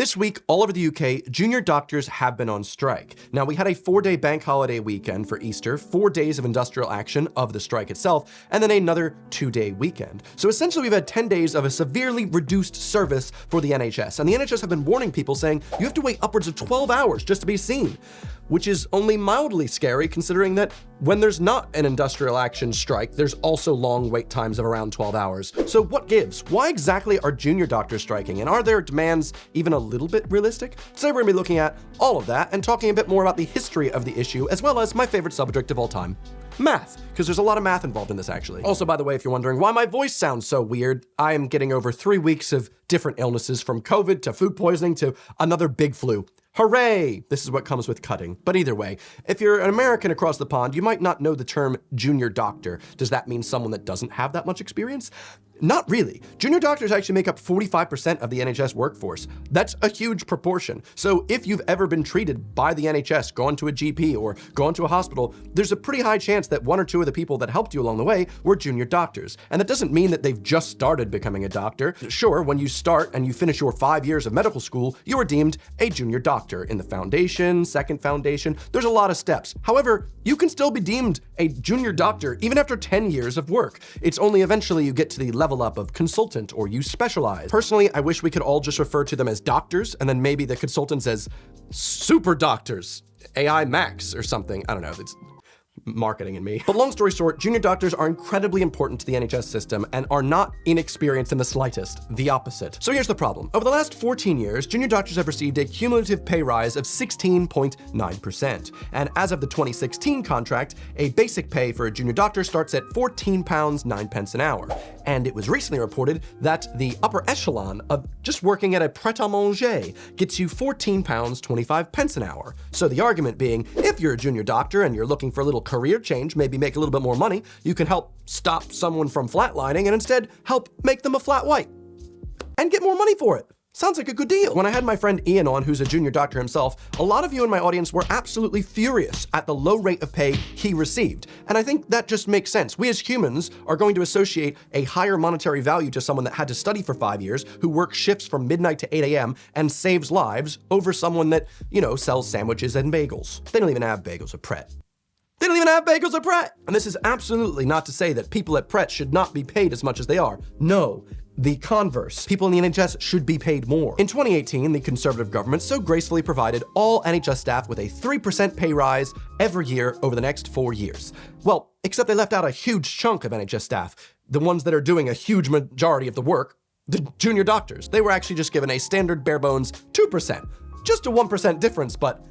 This week, all over the UK, junior doctors have been on strike. Now, we had a 4-day bank holiday weekend for Easter, 4 days of industrial action of the strike itself, and then another 2-day weekend. So essentially, we've had 10 days of a severely reduced service for the NHS. And the NHS have been warning people saying, you have to wait upwards of 12 hours just to be seen, which is only mildly scary considering that when there's not an industrial action strike, there's also long wait times of around 12 hours. So what gives? Why exactly are junior doctors striking? And are their demands even a little bit realistic? Today we're gonna be looking at all of that and talking a bit more about the history of the issue, as well as my favorite subject of all time, math, because there's a lot of math involved in this actually. Also, by the way, if you're wondering why my voice sounds so weird, I am getting over 3 weeks of different illnesses, from COVID to food poisoning to another big flu. Hooray! This is what comes with cutting. But either way, if you're an American across the pond, you might not know the term junior doctor. Does that mean someone that doesn't have that much experience? Not really. Junior doctors actually make up 45% of the NHS workforce. That's a huge proportion. So if you've ever been treated by the NHS, gone to a GP or gone to a hospital, there's a pretty high chance that 1 or 2 of the people that helped you along the way were junior doctors. And that doesn't mean that they've just started becoming a doctor. Sure, when you start and you finish your 5 years of medical school, you are deemed a junior doctor in the foundation, second foundation. There's a lot of steps. However, you can still be deemed a junior doctor even after 10 years of work. It's only eventually you get to the level up of consultant or you specialize. Personally, I wish we could all just refer to them as doctors and then maybe the consultants as super doctors, AI Max or something. I don't know. It's marketing in me. But long story short, junior doctors are incredibly important to the NHS system and are not inexperienced in the slightest, the opposite. So here's the problem. Over the last 14 years, junior doctors have received a cumulative pay rise of 16.9%. And as of the 2016 contract, a basic pay for a junior doctor starts at £14.09 an hour. And it was recently reported that the upper echelon of just working at a pret-a-manger gets you £14.25 an hour. So the argument being, if you're a junior doctor and you're looking for a little career change, maybe make a little bit more money, you can help stop someone from flatlining and instead help make them a flat white and get more money for it. Sounds like a good deal. When I had my friend Ian on, who's a junior doctor himself, a lot of you in my audience were absolutely furious at the low rate of pay he received. And I think that just makes sense. We as humans are going to associate a higher monetary value to someone that had to study for 5 years, who works shifts from midnight to 8 a.m. and saves lives, over someone that, sells sandwiches and bagels. They don't even have bagels at Pret. They don't even have bagels at Pret! And this is absolutely not to say that people at Pret should not be paid as much as they are. No. The converse. People in the NHS should be paid more. In 2018, the Conservative government so gracefully provided all NHS staff with a 3% pay rise every year over the next 4 years. Well, except they left out a huge chunk of NHS staff, the ones that are doing a huge majority of the work, the junior doctors. They were actually just given a standard bare bones 2%. Just a 1% difference, but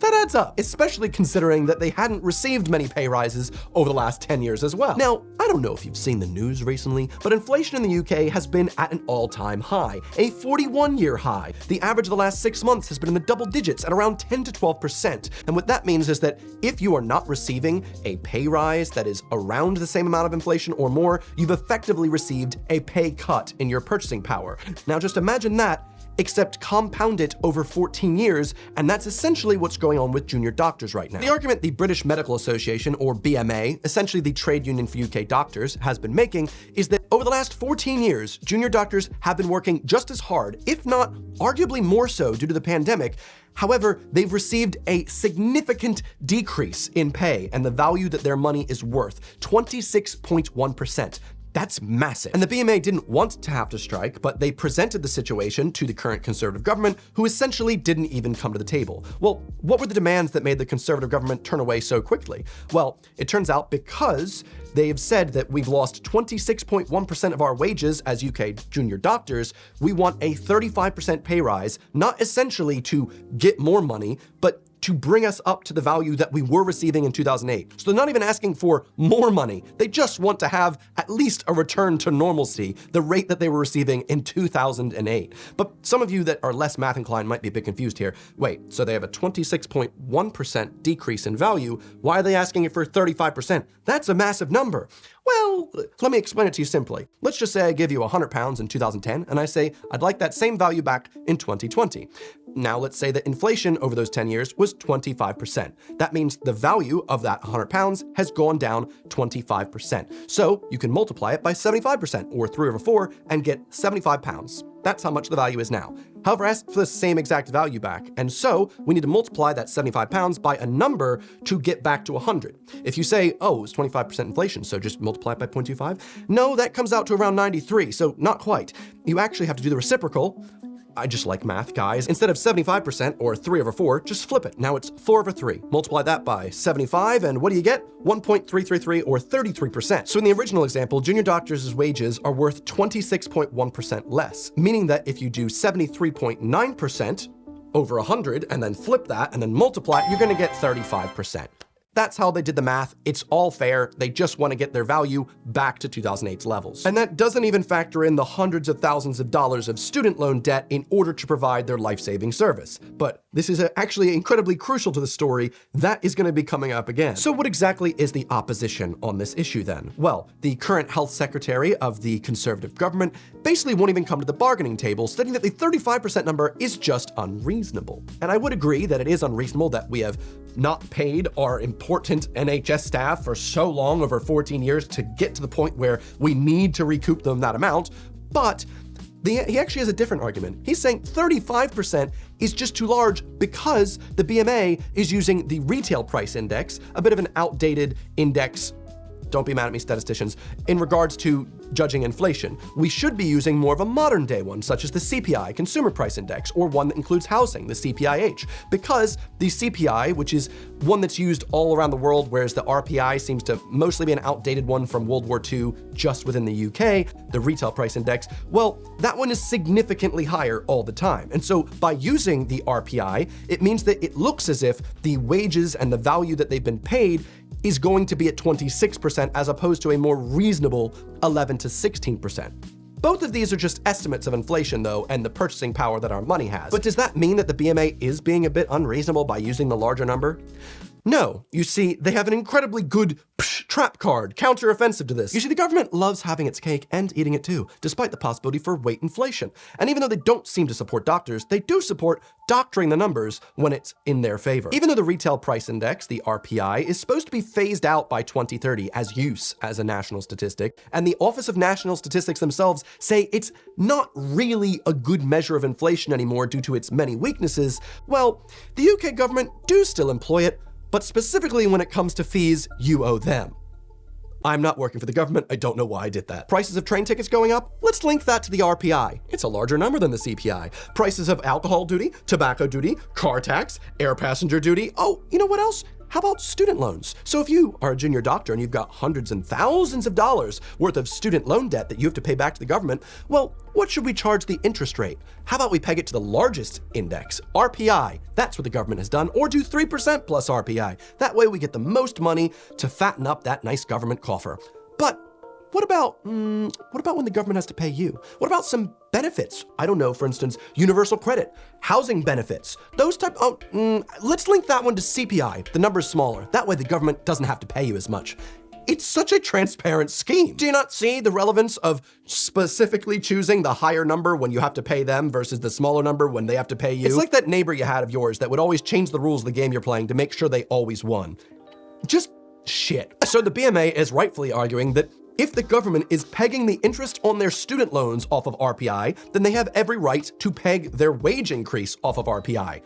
that adds up, especially considering that they hadn't received many pay rises over the last 10 years as well. Now, I don't know if you've seen the news recently, but inflation in the UK has been at an all-time high, a 41-year high. The average of the last 6 months has been in the double digits at around 10 to 12%. And what that means is that if you are not receiving a pay rise that is around the same amount of inflation or more, you've effectively received a pay cut in your purchasing power. Now just imagine that, except compound it over 14 years, and that's essentially what's going on with junior doctors right now. The argument the British Medical Association, or BMA, essentially the trade union for UK doctors, has been making is that over the last 14 years, junior doctors have been working just as hard, if not arguably more so due to the pandemic. However, they've received a significant decrease in pay and the value that their money is worth, 26.1%. That's massive. And the BMA didn't want to have to strike, but they presented the situation to the current Conservative government, who essentially didn't even come to the table. Well, what were the demands that made the Conservative government turn away so quickly? Well, it turns out because they've said that we've lost 26.1% of our wages as UK junior doctors, we want a 35% pay rise, not essentially to get more money, but to bring us up to the value that we were receiving in 2008. So they're not even asking for more money. They just want to have at least a return to normalcy, the rate that they were receiving in 2008. But some of you that are less math inclined might be a bit confused here. Wait, so they have a 26.1% decrease in value. Why are they asking it for 35%? That's a massive number. Well, let me explain it to you simply. Let's just say I give you £100 in 2010, and I say I'd like that same value back in 2020. Now let's say that inflation over those 10 years was 25%. That means the value of that £100 has gone down 25%. So you can multiply it by 75%, or 3 over 4, and get £75. That's how much the value is now. However, ask for the same exact value back, and so we need to multiply that 75 pounds by a number to get back to 100. If you say, oh, it's 25% inflation, so just multiply it by 0.25, no, that comes out to around 93, so not quite. You actually have to do the reciprocal. I just like math, guys. Instead of 75% or 3/4, just flip it. Now it's 4/3. Multiply that by 75, and what do you get? 1.333 or 33%. So in the original example, junior doctors' wages are worth 26.1% less, meaning that if you do 73.9% over 100 and then flip that and then multiply it, you're gonna get 35%. That's how they did the math. It's all fair. They just want to get their value back to 2008's levels. And that doesn't even factor in the hundreds of thousands of dollars of student loan debt in order to provide their life-saving service. But this is actually incredibly crucial to the story. That is going to be coming up again. So what exactly is the opposition on this issue then? Well, the current health secretary of the conservative government basically won't even come to the bargaining table, stating that the 35% number is just unreasonable. And I would agree that it is unreasonable that we have not paid our important NHS staff for so long, over 14 years, to get to the point where we need to recoup them that amount. But he actually has a different argument. He's saying 35% is just too large because the BMA is using the retail price index, a bit of an outdated index. Don't be mad at me, statisticians. In regards to judging inflation, we should be using more of a modern day one, such as the CPI, Consumer Price Index, or one that includes housing, the CPIH, because the CPI, which is one that's used all around the world, whereas the RPI seems to mostly be an outdated one from World War II just within the UK, the Retail Price Index, well, that one is significantly higher all the time. And so by using the RPI, it means that it looks as if the wages and the value that they've been paid is going to be at 26% as opposed to a more reasonable 11 to 16%. Both of these are just estimates of inflation though, and the purchasing power that our money has. But does that mean that the BMA is being a bit unreasonable by using the larger number? No. You see, they have an incredibly good trap card, counter-offensive to this. You see, the government loves having its cake and eating it too, despite the possibility for weight inflation. And even though they don't seem to support doctors, they do support doctoring the numbers when it's in their favor. Even though the Retail Price Index, the RPI, is supposed to be phased out by 2030 as use as a national statistic, and the Office of National Statistics themselves say it's not really a good measure of inflation anymore due to its many weaknesses, well, the UK government do still employ it, but specifically when it comes to fees you owe them. I'm not working for the government, I don't know why I did that. Prices of train tickets going up? Let's link that to the RPI. It's a larger number than the CPI. Prices of alcohol duty, tobacco duty, car tax, air passenger duty. Oh, you know what else? How about student loans? So if you are a junior doctor and you've got hundreds and thousands of dollars worth of student loan debt that you have to pay back to the government, well, what should we charge the interest rate? How about we peg it to the largest index, RPI? That's what the government has done, or do 3% plus RPI. That way we get the most money to fatten up that nice government coffer. But what about when the government has to pay you? What about some benefits? I don't know, for instance, universal credit, housing benefits, those type, let's link that one to CPI. The number's smaller. That way the government doesn't have to pay you as much. It's such a transparent scheme. Do you not see the relevance of specifically choosing the higher number when you have to pay them versus the smaller number when they have to pay you? It's like that neighbor you had of yours that would always change the rules of the game you're playing to make sure they always won. Just shit. So the BMA is rightfully arguing that if the government is pegging the interest on their student loans off of RPI, then they have every right to peg their wage increase off of RPI.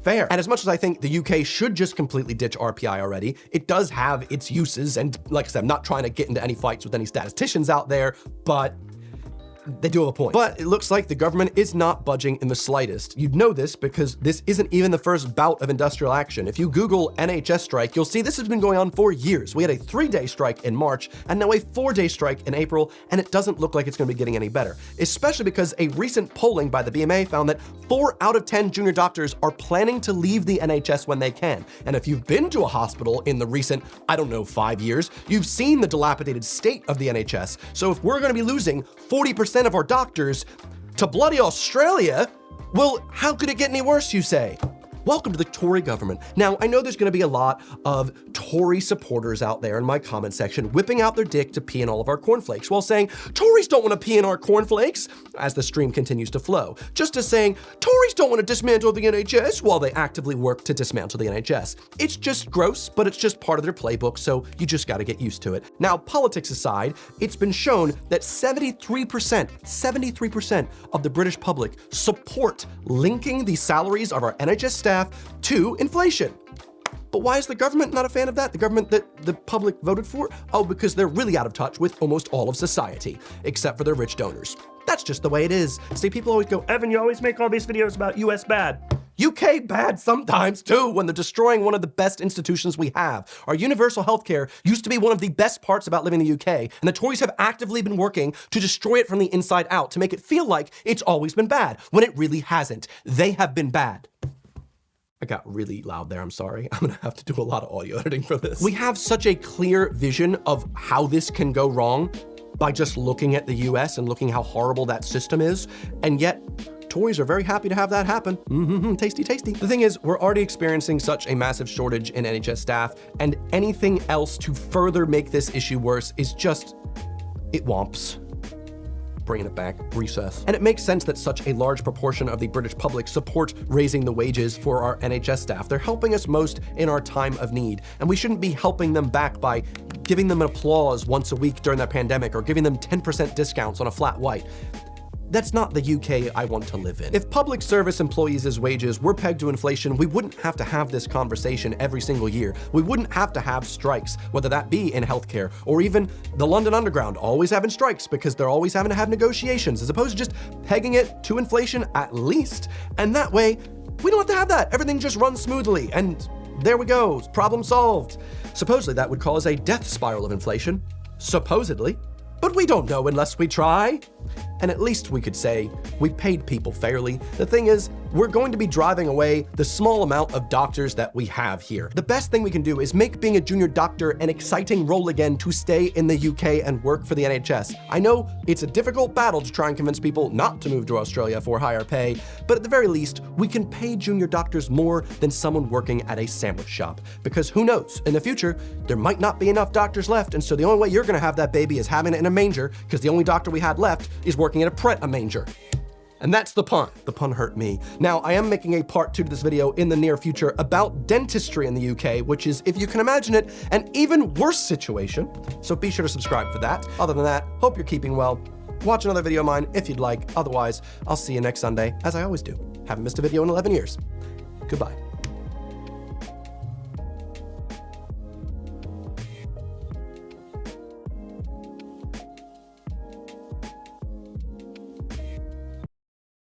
Fair. And as much as I think the UK should just completely ditch RPI already, it does have its uses, and like I said, I'm not trying to get into any fights with any statisticians out there, but they do have a point. But it looks like the government is not budging in the slightest. You'd know this because this isn't even the first bout of industrial action. If you Google NHS strike, you'll see this has been going on for years. We had a 3-day strike in March and now a 4-day strike in April, and it doesn't look like it's going to be getting any better, especially because a recent polling by the BMA found that 4 out of 10 junior doctors are planning to leave the NHS when they can. And if you've been to a hospital in the recent, 5 years, you've seen the dilapidated state of the NHS. So if we're going to be losing 40% of our doctors to bloody Australia, well, how could it get any worse, you say? Welcome to the Tory government. Now, I know there's gonna be a lot of Tory supporters out there in my comment section whipping out their dick to pee in all of our cornflakes while saying, Tories don't wanna pee in our cornflakes, as the stream continues to flow. Just as saying, Tories don't wanna dismantle the NHS while they actively work to dismantle the NHS. It's just gross, but it's just part of their playbook, so you just gotta get used to it. Now, politics aside, it's been shown that 73% of the British public support linking the salaries of our NHS staff to inflation. But why is the government not a fan of that? The government that the public voted for? Oh, because they're really out of touch with almost all of society, except for their rich donors. That's just the way it is. See, people always go, Evan, you always make all these videos about US bad. UK bad sometimes too, when they're destroying one of the best institutions we have. Our universal healthcare used to be one of the best parts about living in the UK, and the Tories have actively been working to destroy it from the inside out, to make it feel like it's always been bad, when it really hasn't. They have been bad. I got really loud there, I'm sorry. I'm gonna have to do a lot of audio editing for this. We have such a clear vision of how this can go wrong by just looking at the US and looking how horrible that system is, and yet Tories are very happy to have that happen. Tasty, tasty. The thing is, we're already experiencing such a massive shortage in NHS staff, and anything else to further make this issue worse is just, it womps. Bringing it back, recess. And it makes sense that such a large proportion of the British public support raising the wages for our NHS staff. They're helping us most in our time of need, and we shouldn't be helping them back by giving them an applause once a week during the pandemic or giving them 10% discounts on a flat white. That's not the UK I want to live in. If public service employees' wages were pegged to inflation, we wouldn't have to have this conversation every single year. We wouldn't have to have strikes, whether that be in healthcare or even the London Underground always having strikes because they're always having to have negotiations, as opposed to just pegging it to inflation at least. And that way, we don't have to have that. Everything just runs smoothly, and there we go, problem solved. Supposedly that would cause a death spiral of inflation. Supposedly. But we don't know unless we try. And at least we could say we paid people fairly. The thing is, we're going to be driving away the small amount of doctors that we have here. The best thing we can do is make being a junior doctor an exciting role again to stay in the UK and work for the NHS. I know it's a difficult battle to try and convince people not to move to Australia for higher pay, but at the very least, we can pay junior doctors more than someone working at a sandwich shop. Because who knows, in the future, there might not be enough doctors left, and so the only way you're gonna have that baby is having it in a manger, because the only doctor we had left is working at a manger. And that's the pun. The pun hurt me. Now, I am making a part 2 to this video in the near future about dentistry in the UK, which is, if you can imagine it, an even worse situation. So be sure to subscribe for that. Other than that, hope you're keeping well. Watch another video of mine if you'd like. Otherwise, I'll see you next Sunday, as I always do. Haven't missed a video in 11 years. Goodbye.